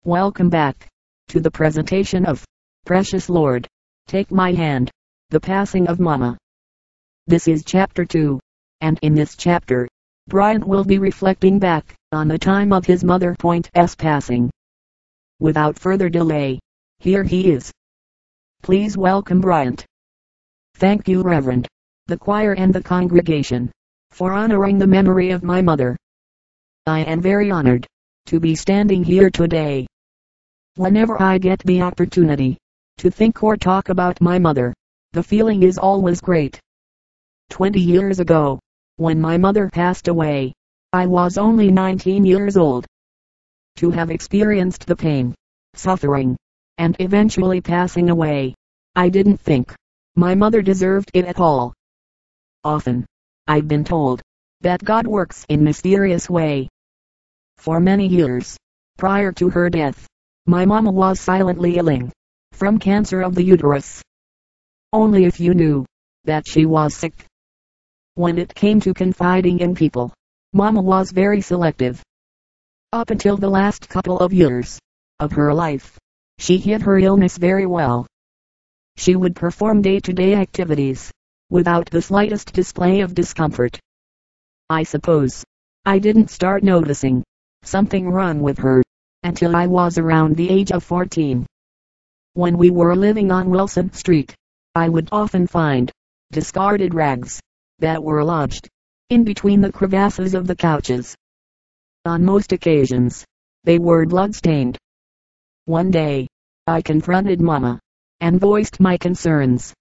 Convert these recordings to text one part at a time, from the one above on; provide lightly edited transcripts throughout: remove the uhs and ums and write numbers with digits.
Welcome back to the presentation of Precious Lord, Take My Hand, The Passing of Mama. This is chapter 2, and in this chapter, Bryant will be reflecting back on the time of his mother's passing. Without further delay, here he is. Please welcome Bryant. Thank you, Reverend, the choir and the congregation, for honoring the memory of my mother. I am very honored to be standing here today. Whenever I get the opportunity to think or talk about my mother, the feeling is always great. 20 years ago, when my mother passed away, I was only 19 years old. To have experienced the pain, suffering, and eventually passing away, I didn't think my mother deserved it at all. Often, I've been told that God works in mysterious way. For many years, prior to her death, my mama was silently ailing from cancer of the uterus. Only if you knew that she was sick. When it came to confiding in people, mama was very selective. Up until the last couple of years of her life, she hid her illness very well. She would perform day-to-day activities without the slightest display of discomfort. I suppose I didn't start noticing something wrong with her until I was around the age of 14. When we were living on Wilson Street, I would often find discarded rags that were lodged in between the crevasses of the couches. On most occasions, they were blood-stained. One day, I confronted Mama and voiced my concerns.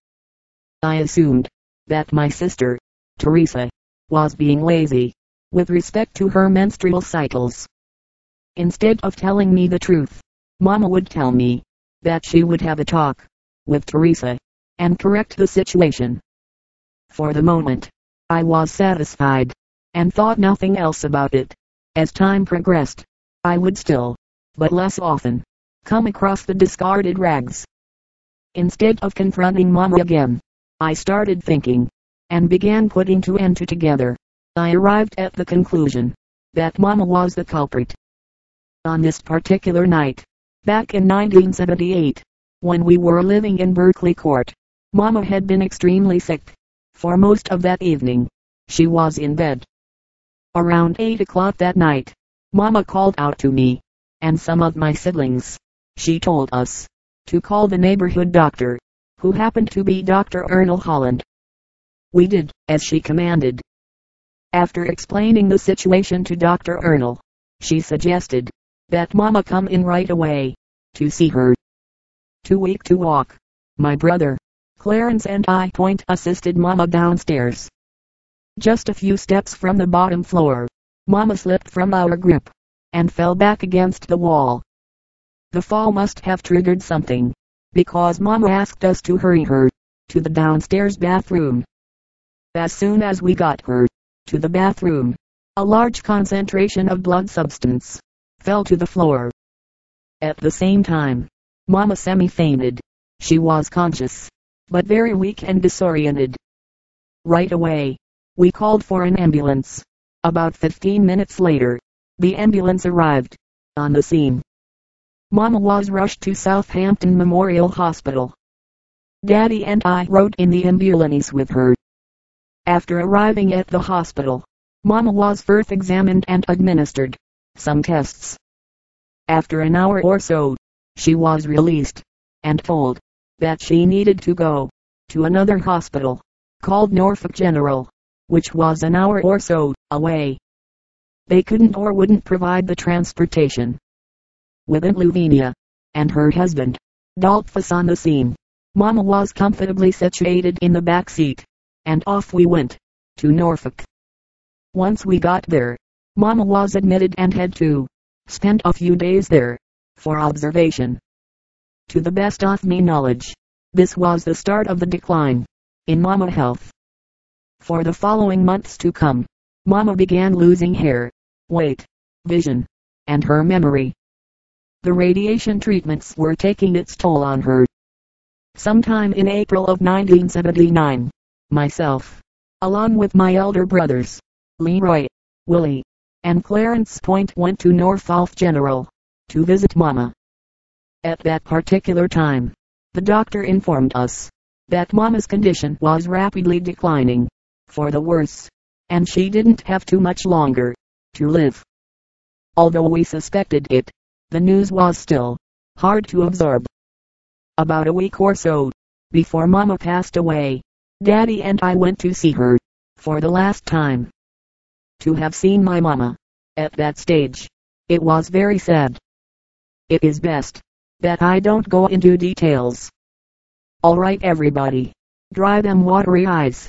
I assumed that my sister, Teresa, was being lazy with respect to her menstrual cycles. Instead of telling me the truth, Mama would tell me that she would have a talk with Teresa and correct the situation. For the moment, I was satisfied and thought nothing else about it. As time progressed, I would still, but less often, come across the discarded rags. Instead of confronting Mama again, I started thinking and began putting two and two together. I arrived at the conclusion that Mama was the culprit. On this particular night, back in 1978, when we were living in Berkeley Court, Mama had been extremely sick. For most of that evening, she was in bed. Around 8 o'clock that night, Mama called out to me and some of my siblings. She told us to call the neighborhood doctor, who happened to be Dr. Ernal Holland. We did as she commanded. After explaining the situation to Dr. Ernal, she suggested that Mama come in right away to see her. Too weak to walk, my brother, Clarence and I assisted Mama downstairs. Just a few steps from the bottom floor, Mama slipped from our grip and fell back against the wall. The fall must have triggered something, because Mama asked us to hurry her to the downstairs bathroom. As soon as we got her to the bathroom, a large concentration of blood substance fell to the floor. At the same time, Mama semi-fainted. She was conscious, but very weak and disoriented. Right away, we called for an ambulance. About 15 minutes later, the ambulance arrived on the scene. Mama was rushed to Southampton Memorial Hospital. Daddy and I rode in the ambulance with her. After arriving at the hospital, Mama was first examined and administered some tests. After an hour or so, she was released and told that she needed to go to another hospital called Norfolk General, which was an hour or so away. They couldn't or wouldn't provide the transportation. With Aunt Lavinia and her husband, Dolphus, on the scene, Mama was comfortably situated in the back seat, and off we went to Norfolk. Once we got there, Mama was admitted and had to spend a few days there for observation. To the best of me knowledge, this was the start of the decline in Mama health. For the following months to come, Mama began losing hair, weight, vision, and her memory. The radiation treatments were taking its toll on her. Sometime in April of 1979, myself, along with my elder brothers, Leroy, Willie, and Clarence went to Norfolk General to visit Mama. At that particular time, the doctor informed us that Mama's condition was rapidly declining for the worse, and she didn't have too much longer to live. Although we suspected it, the news was still hard to absorb. About a week or so before Mama passed away, Daddy and I went to see her for the last time. To have seen my Mama at that stage, it was very sad. It is best that I don't go into details. Alright everybody, dry them watery eyes.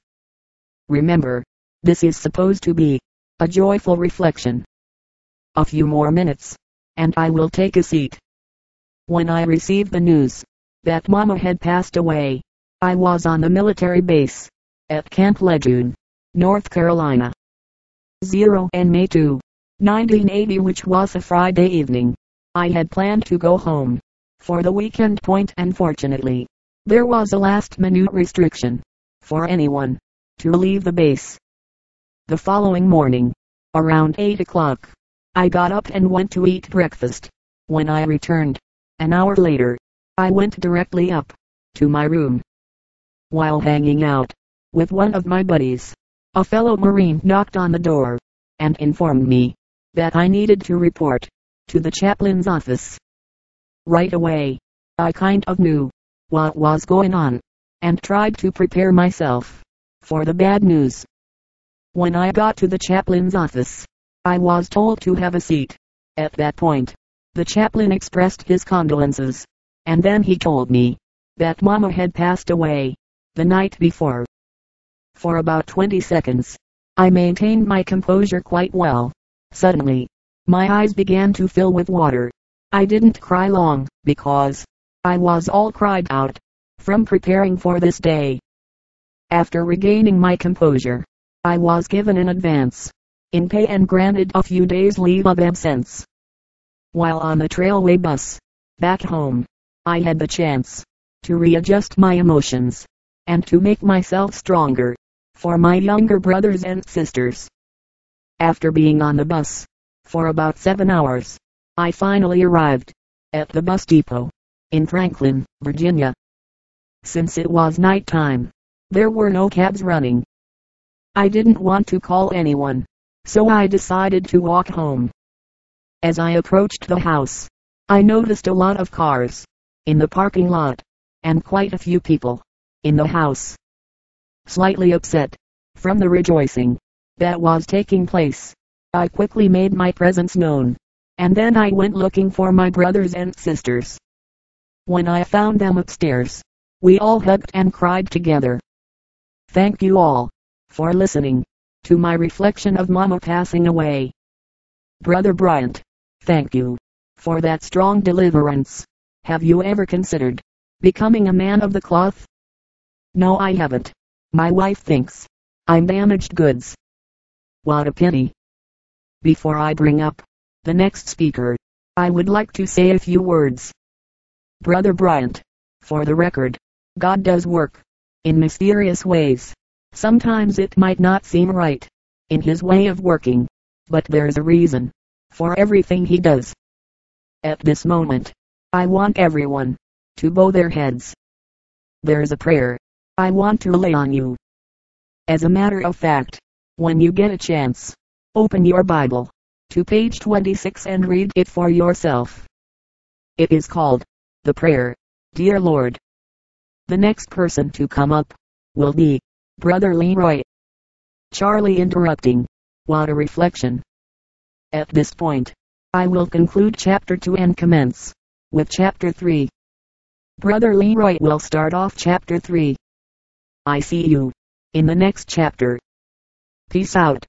Remember, this is supposed to be a joyful reflection. A few more minutes, and I will take a seat. When I received the news that Mama had passed away, I was on the military base at Camp Lejeune, North Carolina. 0 and May 2, 1980, which was a Friday evening. I had planned to go home for the weekend point, and fortunately, there was a last-minute restriction for anyone to leave the base. The following morning, around 8 o'clock, I got up and went to eat breakfast. When I returned, an hour later, I went directly up to my room. While hanging out with one of my buddies, a fellow Marine knocked on the door and informed me that I needed to report to the chaplain's office. Right away, I kind of knew what was going on and tried to prepare myself for the bad news. When I got to the chaplain's office, I was told to have a seat. At that point, the chaplain expressed his condolences, and then he told me that Mama had passed away the night before. For about 20 seconds, I maintained my composure quite well. Suddenly, my eyes began to fill with water. I didn't cry long, because I was all cried out from preparing for this day. After regaining my composure, I was given an advance in pay and granted a few days leave of absence. While on the trailway bus back home, I had the chance to readjust my emotions and to make myself stronger for my younger brothers and sisters. After being on the bus for about 7 hours, I finally arrived at the bus depot in Franklin, Virginia. Since it was night time, there were no cabs running. I didn't want to call anyone, so I decided to walk home. As I approached the house, I noticed a lot of cars in the parking lot, and quite a few people in the house. Slightly upset from the rejoicing that was taking place, I quickly made my presence known, and then I went looking for my brothers and sisters. When I found them upstairs, we all hugged and cried together. Thank you all for listening to my reflection of Mama passing away. Brother Bryant, thank you for that strong deliverance. Have you ever considered becoming a man of the cloth? No, I haven't. My wife thinks I'm damaged goods. What a pity. Before I bring up the next speaker, I would like to say a few words. Brother Bryant, for the record, God does work in mysterious ways. Sometimes it might not seem right in His way of working, but there's a reason for everything He does. At this moment, I want everyone to bow their heads. There's a prayer I want to lay on you. As a matter of fact, when you get a chance, open your Bible to page 26 and read it for yourself. It is called the prayer, Dear Lord. The next person to come up will be Brother Leroy. Charlie interrupting. What a reflection. At this point, I will conclude chapter 2 and commence with chapter 3. Brother Leroy will start off chapter 3. I see you in the next chapter. Peace out.